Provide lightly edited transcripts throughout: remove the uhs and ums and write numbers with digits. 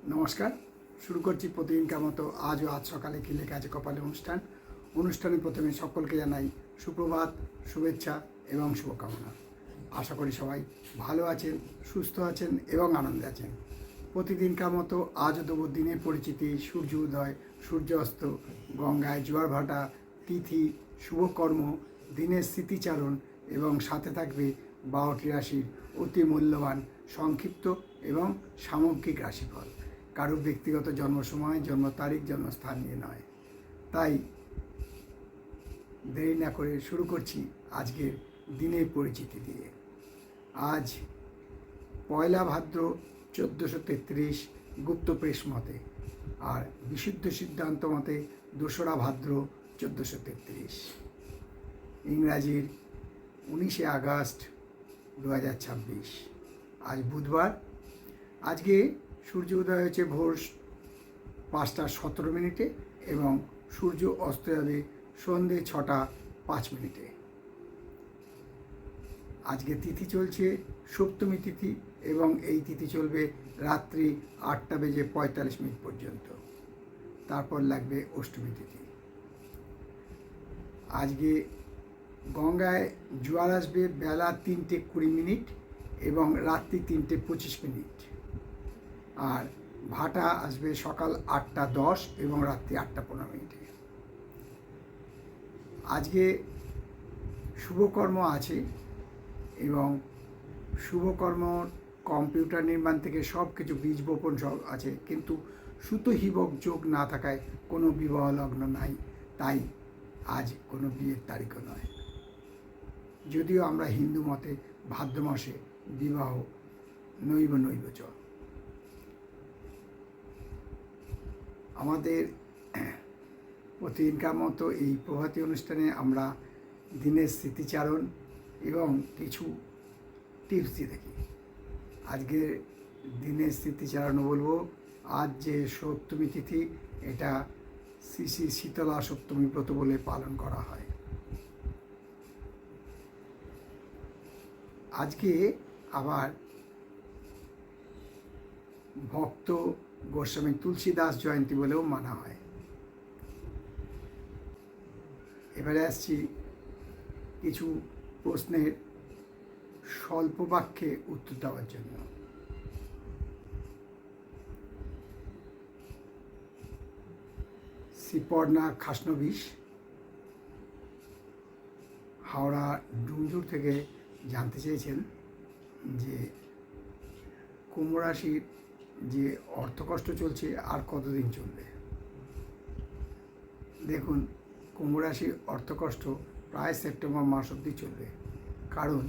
নমস্কার। শুরু করছি প্রতিদিনকার মতো আজ সকালে কি লেখা আছে কপালে অনুষ্ঠানে প্রথমে সকলকে জানাই সুপ্রভাত, শুভেচ্ছা এবং শুভকামনা। আশা করি সবাই ভালো আছেন, সুস্থ আছেন এবং আনন্দে আছেন। প্রতিদিনকার মতো আজও দেবো দিনের পরিচিতি, সূর্য উদয়, সূর্যাস্ত, গঙ্গায় জোয়ার ভাটা, তিথি, শুভকর্ম, দিনের স্মৃতিচারণ এবং সাথে থাকবে 12টি রাশির অতি মূল্যবান সংক্ষিপ্ত এবং সামগ্রিক রাশিফল। কারোর ব্যক্তিগত জন্ম সময়, জন্ম তারিখ, জন্মস্থান নিয়ে নয়। তাই দেরি না করে শুরু করছি আজকের দিনের পরিচিতি দিয়ে। আজ পয়লা ভাদ্র 1433 গুপ্তপ্রেস মতে, আর বিশুদ্ধ সিদ্ধান্ত মতে 2রা ভাদ্র 1433, ইংরাজির 19শে আগস্ট 2026। আজ বুধবার। আজকে সূর্য উদয় হয়েছে ভোর 5টা 17 মিনিটে এবং সূর্য অস্ত যাবে সন্ধে 6টা 5 মিনিটে। আজকে তিথি চলছে সপ্তমী তিথি এবং এই তিথি চলবে রাত্রি 8টা বেজে 45 মিনিট পর্যন্ত। তারপর লাগবে অষ্টমী তিথি। আজকে গঙ্গায় জোয়ার আসবে বেলা 3টে 20 মিনিট এবং রাত্রি 3টে 25 মিনিট। আর ভাটা আসবে সকাল 8টা 10 এবং রাত্রি 8টা 15 মিনিটে। আজকে শুভকর্ম আছে এবং শুভকর্ম কম্পিউটার নির্মাণ থেকে সব কিছু বীজ বপন সব আছে, কিন্তু সুতো হিবক যোগ না থাকায় কোনো বিবাহ লগ্ন নাই, তাই আজ কোনো বিয়ের তারিখও নয়। যদিও আমরা হিন্দু মতে ভাদ্র মাসে বিবাহ নৈব চ। আমাদের প্রতিদিনকার মতো এই প্রভাতী অনুষ্ঠানে আমরা দিনের স্মৃতিচারণ এবং কিছু টিপস দিয়ে থাকি। আজকে দিনের স্মৃতিচারণও বলবো। আজ যে সপ্তমী তিথি, এটা শ্রী শ্রী শীতলা সপ্তমী ব্রত বলে পালন করা হয়। আজকে আবার ভক্ত গোস্বামী তুলসীদাস জয়ন্তী বলেও মানা হয়। এবারে আসছি কিছু প্রশ্নের স্বল্প বাক্যে উত্তর দেওয়ার জন্য। শ্রীপর্ণা খাসনবিশ হাওড়া ডুমজুর থেকে জানতে চেয়েছেন যে কুম্ভ রাশির যে অর্থকষ্ট চলছে আর কতদিন চলবে। দেখুন, কুম্ভ রাশির অর্থকষ্ট প্রায় সেপ্টেম্বর মাস অবধি চলবে, কারণ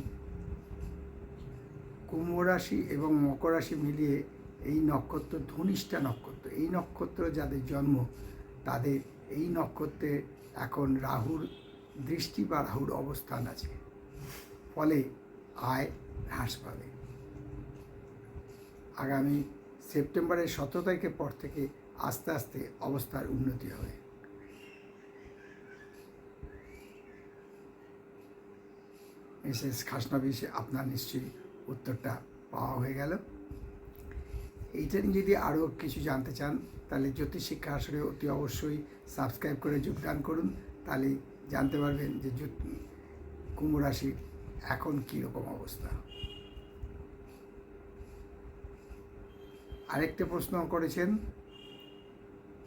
কুম্ভ রাশি এবং মকর রাশি মিলিয়ে এই নক্ষত্র ধনিষ্ঠা নক্ষত্র। এই নক্ষত্র যাদের জন্ম তাদের এই নক্ষত্রে এখন রাহুর দৃষ্টি বা রাহুর অবস্থান আছে, ফলে আয় হ্রাস পাবে। আগামী সেপ্টেম্বরের 17 তারিখের পর থেকে আস্তে আস্তে অবস্থার উন্নতি হবে। মিসেস খাসনবিশে আপনার নিশ্চয়ই উত্তরটা পাওয়া হয়ে গেল। এইটা নিয়ে যদি আরও কিছু জানতে চান তাহলে জ্যোতিষ শিক্ষা আসরে অতি অবশ্যই সাবস্ক্রাইব করে যোগদান করুন, তাহলে জানতে পারবেন যে কুম্ভ রাশির এখন কীরকম অবস্থা। আরেকটা প্রশ্ন করেছেন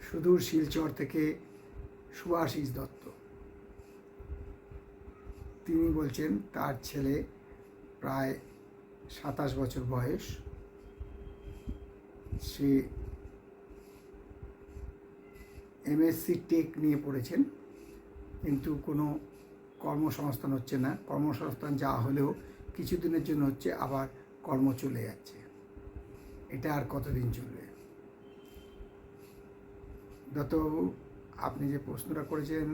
সুদূর শিলচর থেকে সুভাষিস দত্ত। তিনি বলছেন তার ছেলে প্রায় 27 বছর বয়স, সে এমএসসি টেক নিয়ে পড়েছেন, কিন্তু কোনো কর্মসংস্থান হচ্ছে না। কর্মসংস্থান যা হলেও কিছুদিনের জন্য হচ্ছে, আবার কর্ম চলে যাচ্ছে। এটা আর কতদিন চলবে? দত্তবাবু, আপনি যে প্রশ্নটা করেছেন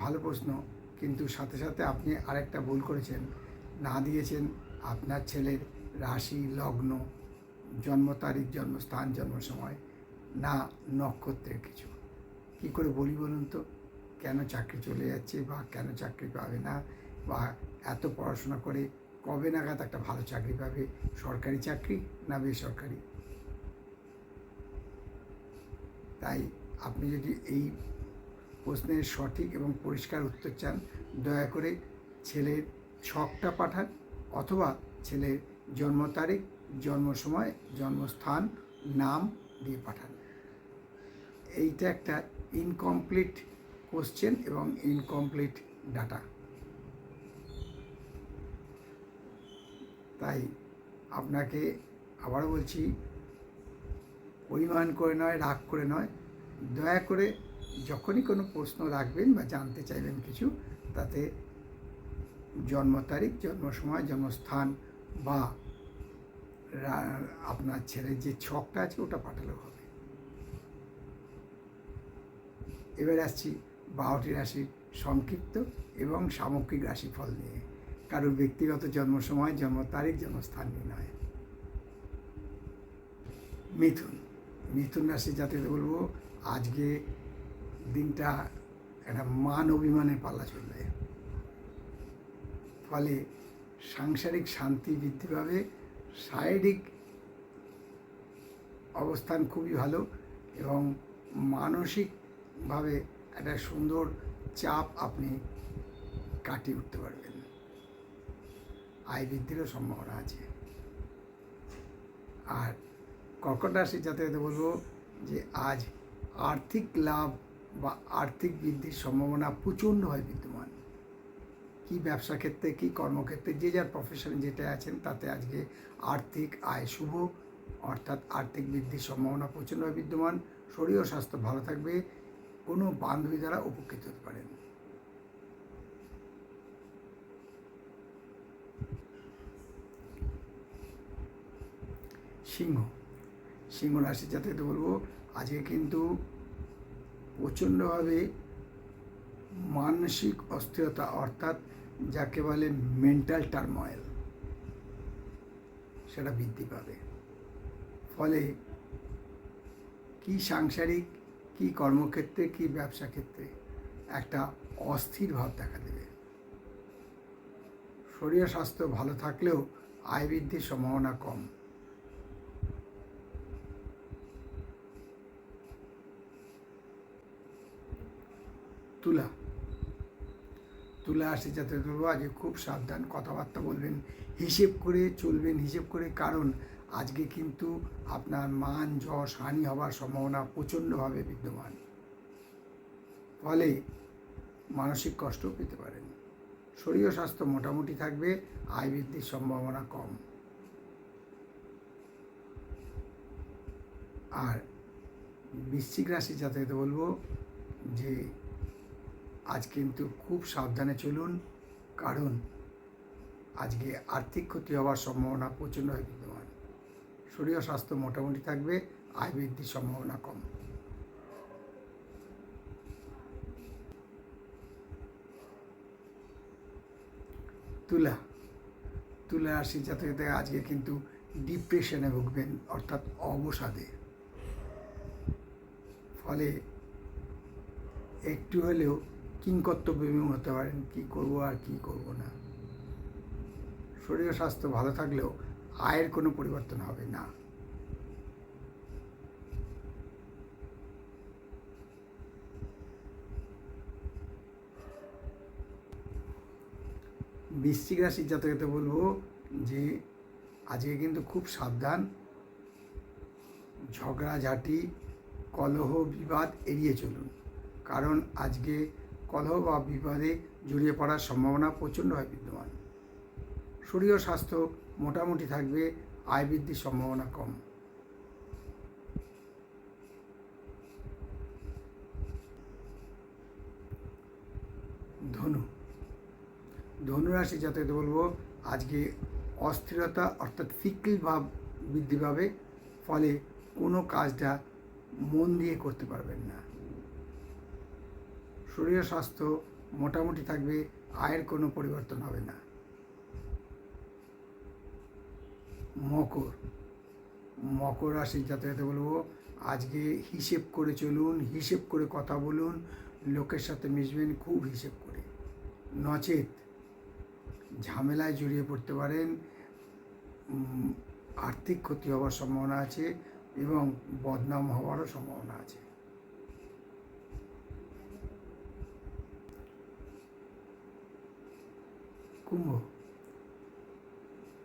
ভালো প্রশ্ন, কিন্তু সাথে সাথে আপনি আরেকটা ভুল করেছেন, না দিয়েছেন আপনার ছেলের রাশি, লগ্ন, জন্ম তারিখ, জন্মস্থান, জন্ম সময়, না নক্ষত্রের কিছু। কী করে বলি বলুন তো? কেন চাকরি চলে যাচ্ছে বা কেন চাকরি পাবে না, বা এত পড়াশোনা করে কবে নাগাদ একটা ভালো চাকরি পাবে? সরকারি চাকরি না বেসরকারি? তাই আপনি যদি এই প্রশ্নের সঠিক এবং পরিষ্কার উত্তর চান, দয়া করে ছেলের ছকটা পাঠান অথবা ছেলের জন্ম তারিখ, জন্ম সময়, জন্মস্থান, নাম দিয়ে পাঠান। এইটা একটা ইনকমপ্লিট কোশ্চেন এবং ইনকমপ্লিট ডাটা। তাই আপনাকে আবারও বলছি, অভিমান করে নয়, রাগ করে নয়, দয়া করে যখনই কোনো প্রশ্ন রাখবেন বা জানতে চাইবেন কিছু, তাতে জন্ম তারিখ, জন্ম সময়, জন্মস্থান বা আপনার ছেলের যে ছকটা আছে ওটা পাঠালেও হবে। এবার আসছি 12টি রাশির সংক্ষিপ্ত এবং সামগ্রিক রাশিফল নিয়ে, কারোর ব্যক্তিগত জন্ম সময়, জন্ম তারিখ, জন্মস্থান নিয়ে নয়। মিথুন রাশির জাতকদের বলবো, আজকে দিনটা একটা মান অভিমানের পাল্লা চলবে। ফলে সাংসারিক শান্তি বৃদ্ধি পাবে, শারীরিক অবস্থান খুবই ভালো এবং মানসিকভাবে একটা সুন্দর চাপ আপনি কাটিয়ে উঠতে পারবেন। আয় বৃদ্ধিরও সম্ভাবনা আছে। আর কর্কট রাশির জাতকদের বলবো যে আজ আর্থিক লাভ বা আর্থিক বৃদ্ধির সম্ভাবনা প্রচণ্ডভাবে বিদ্যমান। কি ব্যবসা ক্ষেত্রে, কি কর্মক্ষেত্রে, যে যার প্রফেশনে যেটা আছেন তাতে আজকে আর্থিক আয় শুভ, অর্থাৎ আর্থিক বৃদ্ধির সম্ভাবনা প্রচণ্ডভাবে বিদ্যমান। শরীর ও স্বাস্থ্য ভালো থাকবে, কোনো বান্ধবী দ্বারা উপকৃত হতে পারেন। সিংহ রাশির জাতকদের বলবো, আজকে কিন্তু প্রচণ্ডভাবে মানসিক অস্থিরতা, অর্থাৎ যাকে বলে মেন্টাল টার্ময়েল, সেটা বৃদ্ধি পাবে। ফলে কি সাংসারিক, কি কর্মক্ষেত্রে, কি ব্যবসা ক্ষেত্রে একটা অস্থির ভাব দেখা দেবে। শরীর স্বাস্থ্য ভালো থাকলেও আয় বৃদ্ধির সম্ভাবনা কম। তুলা রাশির জাতকদের বলবো, আজকে খুব সাবধান, কথাবার্তা বলবেন, হিসেব করে চলবেন, হিসেব করে, কারণ আজকে কিন্তু আপনার মান যশ হানি হওয়ার সম্ভাবনা প্রচণ্ডভাবে বিদ্যমান। ফলে মানসিক কষ্ট পেতে পারেন। শরীর ও স্বাস্থ্য মোটামুটি থাকবে, আয় বৃদ্ধির সম্ভাবনা কম। আর বৃশ্চিক রাশির জাতকদের বলবো যে আজ কিন্তু খুব সাবধানে চলুন, কারণ আজকে আর্থিক ক্ষতি হওয়ার সম্ভাবনা প্রচণ্ডভাবে বিদ্যমান। শরীর ও স্বাস্থ্য মোটামুটি থাকবে, আয় বৃদ্ধির সম্ভাবনা কম। তুলা রাশির জাতকদের আজকে কিন্তু ডিপ্রেশনে ভুগবেন, অর্থাৎ অবসাদে। ফলে একটু হলেও কিংকর্তব্যবিমূঢ় হতে পারেন, কী করবো আর কী করবো না। শরীর ও স্বাস্থ্য ভালো থাকলেও আয়ের কোনো পরিবর্তন হবে না। বৃশ্চিক রাশির জাতকদের বলবো যে আজকে কিন্তু খুব সাবধান, ঝগড়াঝাঁটি, কলহ, বিবাদ এড়িয়ে চলুন, কারণ আজকে কলহ বা বিবাদে জড়িয়ে পড়ার সম্ভাবনা প্রচণ্ডভাবে বিদ্যমান। শরীর ও স্বাস্থ্য মোটামুটি থাকবে, আয় বৃদ্ধির সম্ভাবনা কম। ধনুরাশি জাতকদের বলবো, আজকে অস্থিরতা, অর্থাৎ ফিক্কিল ভাব বৃদ্ধি পাবে। ফলে কোনো কাজটা মন দিয়ে করতে পারবেন না। শরীর স্বাস্থ্য মোটামুটি থাকবে, আয়ের কোনো পরিবর্তন হবে না। মকর রাশির জাতকদের বলবো, আজকে হিসেব করে চলুন, হিসেব করে কথা বলুন, লোকের সাথে মিশবেন খুব হিসেব করে, নচেত ঝামেলায় জড়িয়ে পড়তে পারেন, আর্থিক ক্ষতি হওয়ার সম্ভাবনা আছে এবং বদনাম হওয়ারও সম্ভাবনা আছে।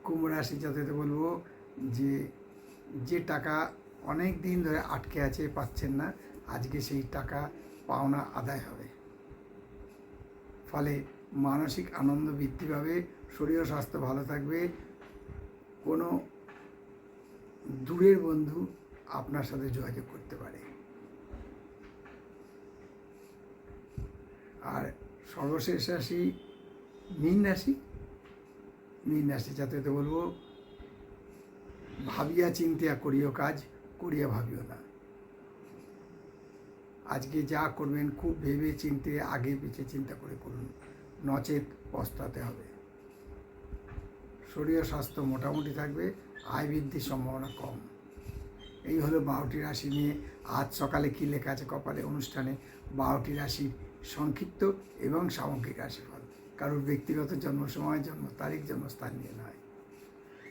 কুম্ভ রাশি যাতে বলবো যে যে টাকা অনেক দিন ধরে আটকে আছে পাচ্ছেন না, আজকে সেই টাকা পাওনা আদায় হবে। ফলে মানসিক আনন্দ বৃদ্ধি পাবে, শরীর ও স্বাস্থ্য ভালো থাকবে। কোনো দূরের বন্ধু আপনার সাথে যোগাযোগ করতে পারে। আর সর্বশেষ রাশি মীন রাশি যাতে বলবো ভাবিয়া চিন্তিয়া করিও কাজ, করিয়া ভাবিও না। আজকে যা করবেন খুব ভেবে চিন্তে আগে পিছে চিন্তা করে করুন, নচেত পস্তাতে হবে। শরীর স্বাস্থ্য মোটামুটি থাকবে, আয় বৃদ্ধির সম্ভাবনা কম। এই হলো 12টি রাশি নিয়ে আজ সকালে কী লেখা আছে কপালে অনুষ্ঠানে 12টি রাশির সংক্ষিপ্ত এবং সামগ্রিক রাশিফল। কারোর ব্যক্তিগত জন্ম সময়, জন্ম তারিখ, জন্মস্থান নিয়ে নয়।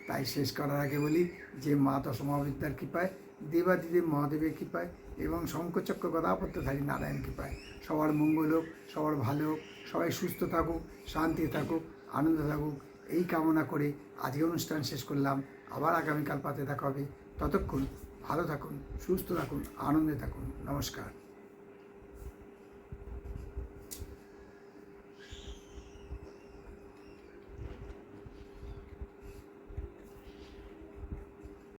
তাই শেষ করার আগে বলি যে মা দশমহাবিদ্যার কৃপায়, দেবাদিদেব মহাদেবের কৃপায় এবং শঙ্খচক্র গদাপদ্মধারী নারায়ণ কৃপায় সবার মঙ্গল হোক, সবার ভালো হোক, সবাই সুস্থ থাকুক, শান্তি থাকুক, আনন্দ থাকুক, এই কামনা করে আজকে অনুষ্ঠান শেষ করলাম। আবার আগামীকাল পাতে দেখা হবে। ততক্ষণ ভালো থাকুন, সুস্থ থাকুন, আনন্দে থাকুন। নমস্কার।